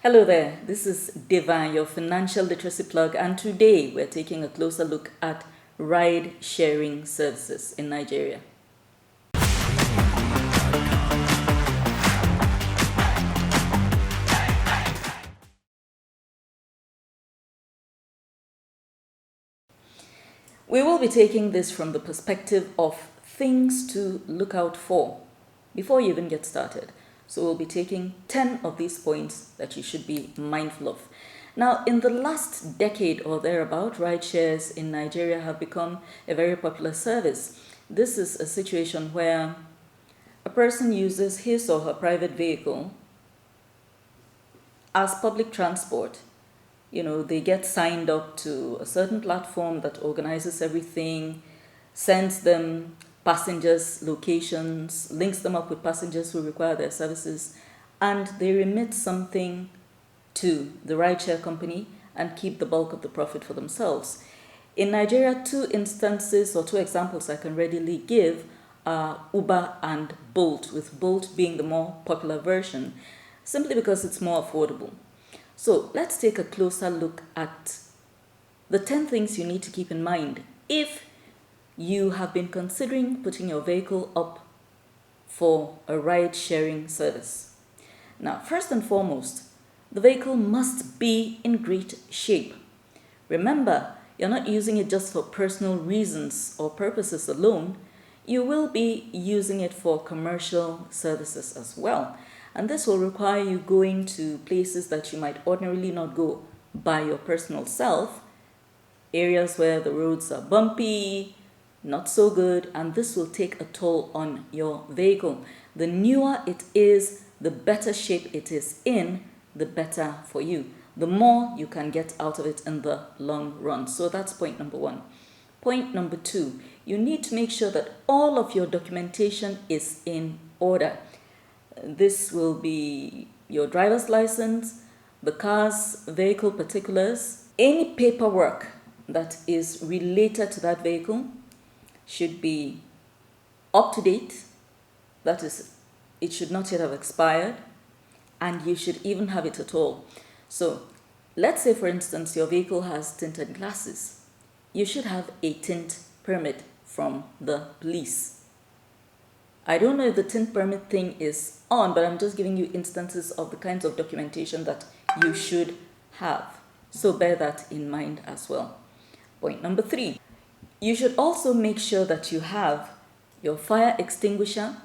Hello there, this is Deva, your financial literacy plug, and today we're taking a closer look at ride sharing services in Nigeria. We will be taking this from the perspective of things to look out for before you even get started. So we'll be taking 10 of these points that you should be mindful of. Now, in the last decade or thereabout, ride shares in Nigeria have become a very popular service. This is a situation where a person uses his or her private vehicle as public transport. They get signed up to a certain platform that organizes everything, sends them passengers' locations, links them up with passengers who require their services, and they remit something to the rideshare company and keep the bulk of the profit for themselves. In Nigeria, two examples I can readily give are Uber and Bolt, with Bolt being the more popular version, simply because it's more affordable. So let's take a closer look at the 10 things you need to keep in mind if you have been considering putting your vehicle up for a ride-sharing service. Now, first and foremost, the vehicle must be in great shape. Remember, you're not using it just for personal reasons or purposes alone. You will be using it for commercial services as well. And this will require you going to places that you might ordinarily not go by your personal self, areas where the roads are bumpy, not so good, and this will take a toll on your vehicle. The newer it is, the better shape it is in, the better for you. The more you can get out of it in the long run. So that's point number one. Point number two, you need to make sure that all of your documentation is in order. This will be your driver's license, the car's vehicle particulars. Any paperwork that is related to that vehicle should be up to date. That is, it should not yet have expired, and you should even have it at all. So let's say, for instance, your vehicle has tinted glasses. You should have a tint permit from the police. I don't know if the tint permit thing is on, but I'm just giving you instances of the kinds of documentation that you should have. So bear that in mind as well. Point number three, you should also make sure that you have your fire extinguisher,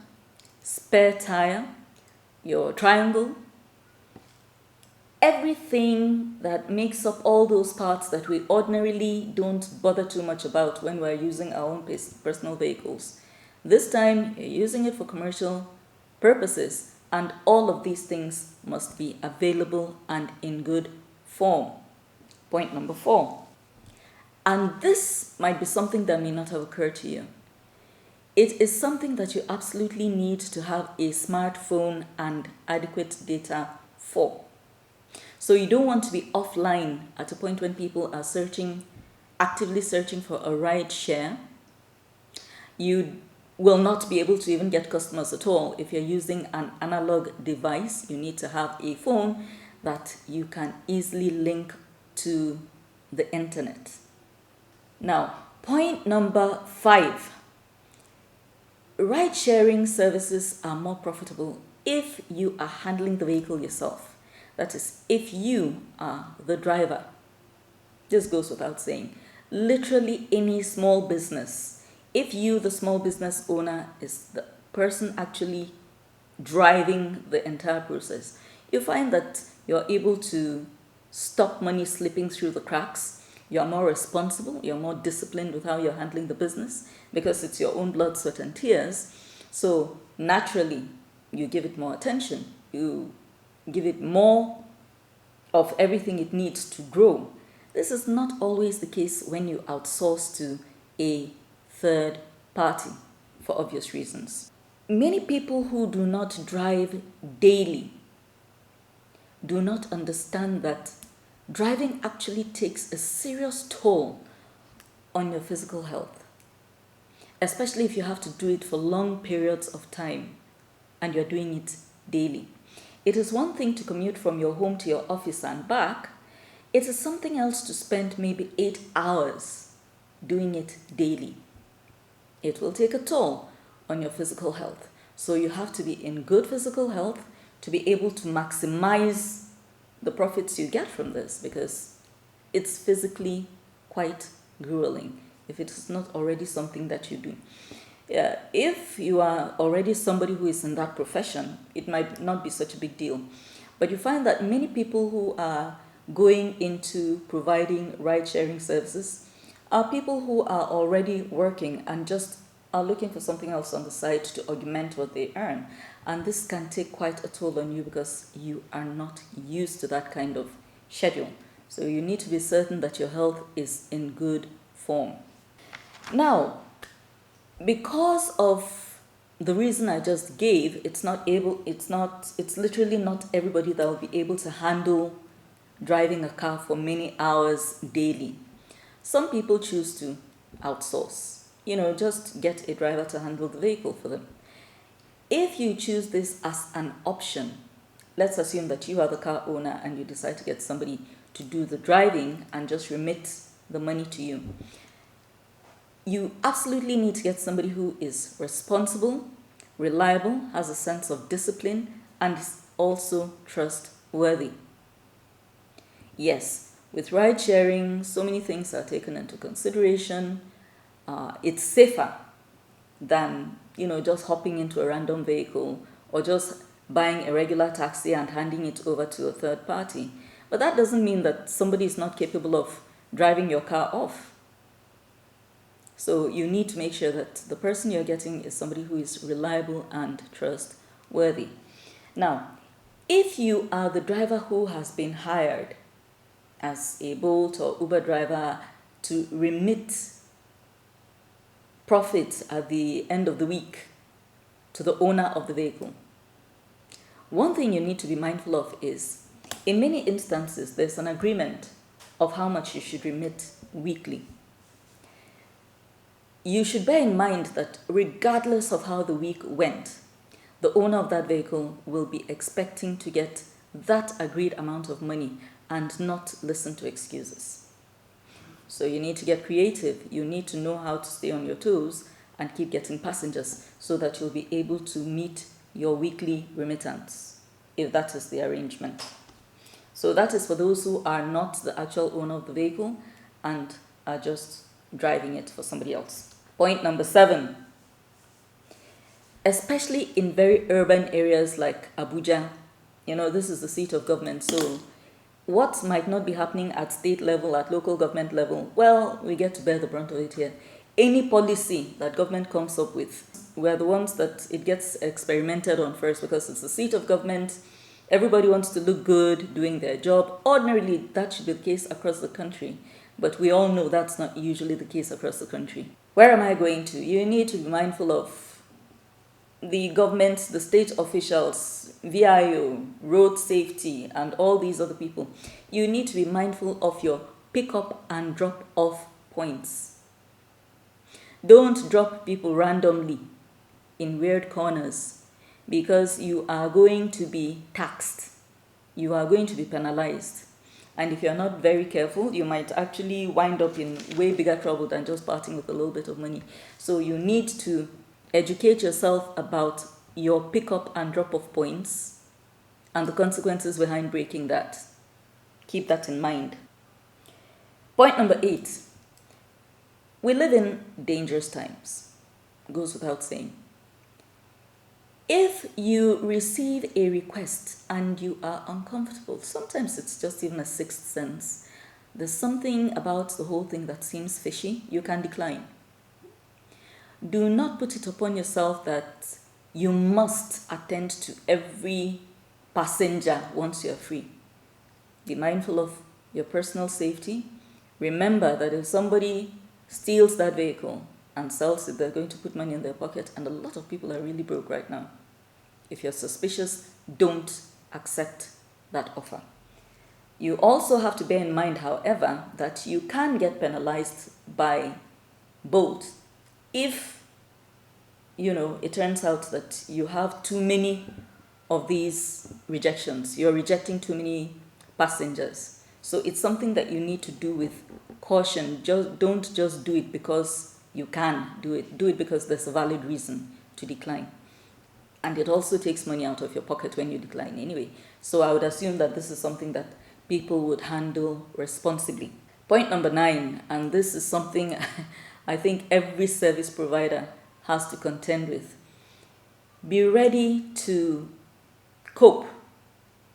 spare tire, your triangle, everything that makes up all those parts that we ordinarily don't bother too much about when we're using our own personal vehicles. This time, you're using it for commercial purposes, and all of these things must be available and in good form. Point number four, and this might be something that may not have occurred to you. It is something that you absolutely need to have a smartphone and adequate data for. So you don't want to be offline at a point when people are actively searching for a ride share. You will not be able to even get customers at all. If you're using an analog device, you need to have a phone that you can easily link to the internet. Now, point number 5. Ride-sharing services are more profitable if you are handling the vehicle yourself. That is, if you are the driver. This goes without saying. Literally any small business, if you, the small business owner, is the person actually driving the entire process, you find that you're able to stop money slipping through the cracks. You're more responsible, you're more disciplined with how you're handling the business because it's your own blood, sweat, and tears. So naturally, you give it more attention. You give it more of everything it needs to grow. This is not always the case when you outsource to a third party for obvious reasons. Many people who do not drive daily do not understand that driving actually takes a serious toll on your physical health, especially if you have to do it for long periods of time and you're doing it daily. It is one thing to commute from your home to your office and back. It is something else to spend maybe 8 hours doing it daily. It will take a toll on your physical health. So you have to be in good physical health to be able to maximize the profits you get from this, because it's physically quite grueling if it is not already something that you do. If you are already somebody who is in that profession, it might not be such a big deal. But you find that many people who are going into providing ride-sharing services are people who are already working and just are looking for something else on the side to augment what they earn. And this can take quite a toll on you because you are not used to that kind of schedule. So you need to be certain that your health is in good form. Now, because of the reason I just gave, it's literally not everybody that will be able to handle driving a car for many hours daily. Some people choose to outsource, just get a driver to handle the vehicle for them. If you choose this as an option, let's assume that you are the car owner and you decide to get somebody to do the driving and just remit the money to you. You absolutely need to get somebody who is responsible, reliable, has a sense of discipline, and is also trustworthy. Yes, with ride sharing, so many things are taken into consideration. It's safer than, just hopping into a random vehicle or just buying a regular taxi and handing it over to a third party. But that doesn't mean that somebody is not capable of driving your car off. So you need to make sure that the person you're getting is somebody who is reliable and trustworthy. Now, if you are the driver who has been hired as a Bolt or Uber driver to remit profits at the end of the week to the owner of the vehicle, one thing you need to be mindful of is, in many instances, there's an agreement of how much you should remit weekly. You should bear in mind that regardless of how the week went, the owner of that vehicle will be expecting to get that agreed amount of money and not listen to excuses. So you need to get creative. You need to know how to stay on your toes and keep getting passengers so that you'll be able to meet your weekly remittance, if that is the arrangement. So that is for those who are not the actual owner of the vehicle and are just driving it for somebody else. Point number 7, especially in very urban areas like Abuja, this is the seat of government, so what might not be happening at state level, at local government level, well, we get to bear the brunt of it here. Any policy that government comes up with, we're the ones that it gets experimented on first because it's the seat of government. Everybody wants to look good doing their job. Ordinarily, that should be the case across the country, but we all know that's not usually the case across the country. Where am I going to? You need to be mindful of the government, the state officials, VIO, road safety, and all these other people. You need to be mindful of your pick-up and drop-off points. Don't drop people randomly in weird corners because you are going to be taxed. You are going to be penalized. And if you're not very careful, you might actually wind up in way bigger trouble than just parting with a little bit of money. So you need to educate yourself about your pick-up and drop-off points and the consequences behind breaking that. Keep that in mind. Point number 8. We live in dangerous times. Goes without saying. If you receive a request and you are uncomfortable, sometimes it's just even a sixth sense. There's something about the whole thing that seems fishy, you can decline. Do not put it upon yourself that you must attend to every passenger once you're free. Be mindful of your personal safety. Remember that if somebody steals that vehicle and sells it, they're going to put money in their pocket, and a lot of people are really broke right now. If you're suspicious, don't accept that offer. You also have to bear in mind, however, that you can get penalized by Bolt if, it turns out that you have too many of these rejections. You're rejecting too many passengers. So it's something that you need to do with caution. Don't just do it because you can do it. Do it because there's a valid reason to decline. And it also takes money out of your pocket when you decline anyway. So I would assume that this is something that people would handle responsibly. Point number 9, and this is something I think every service provider has to contend with. Be ready to cope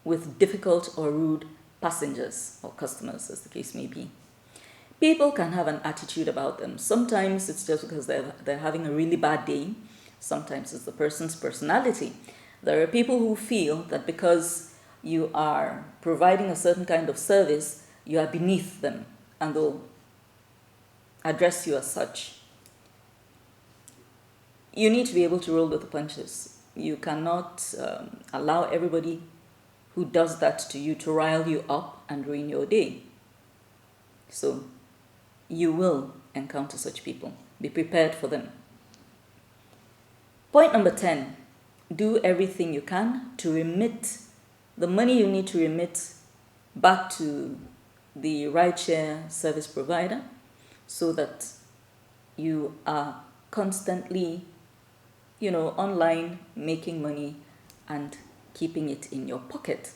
with difficult or rude passengers or customers, as the case may be. People can have an attitude about them. Sometimes it's just because they're having a really bad day. Sometimes it's the person's personality. There are people who feel that because you are providing a certain kind of service, you are beneath them, and they'll address you as such. You need to be able to roll with the punches. You cannot allow everybody who does that to you to rile you up and ruin your day. So you will encounter such people. Be prepared for them. Point number 10, do everything you can to remit the money you need to remit back to the rideshare service provider so that you are constantly, online making money and keeping it in your pocket.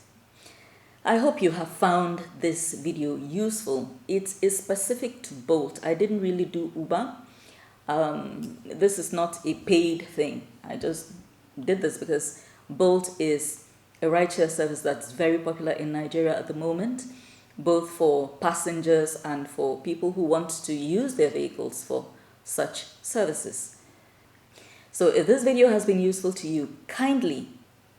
I hope you have found this video useful. It is specific to Bolt. I didn't really do Uber. This is not a paid thing. I just did this because Bolt is a rideshare service that's very popular in Nigeria at the moment, both for passengers and for people who want to use their vehicles for such services. So if this video has been useful to you, kindly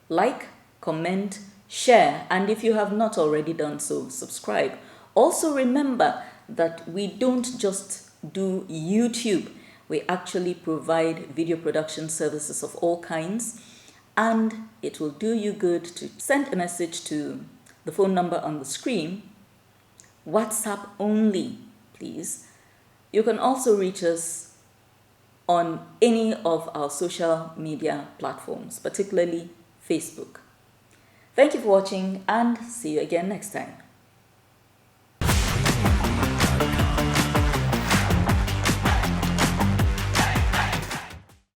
like, comment, share, and if you have not already done so, subscribe. Also remember that we don't just do YouTube. We actually provide video production services of all kinds, and it will do you good to send a message to the phone number on the screen. WhatsApp only, please. You can also reach us on any of our social media platforms, particularly Facebook. Thank you for watching, and see you again next time.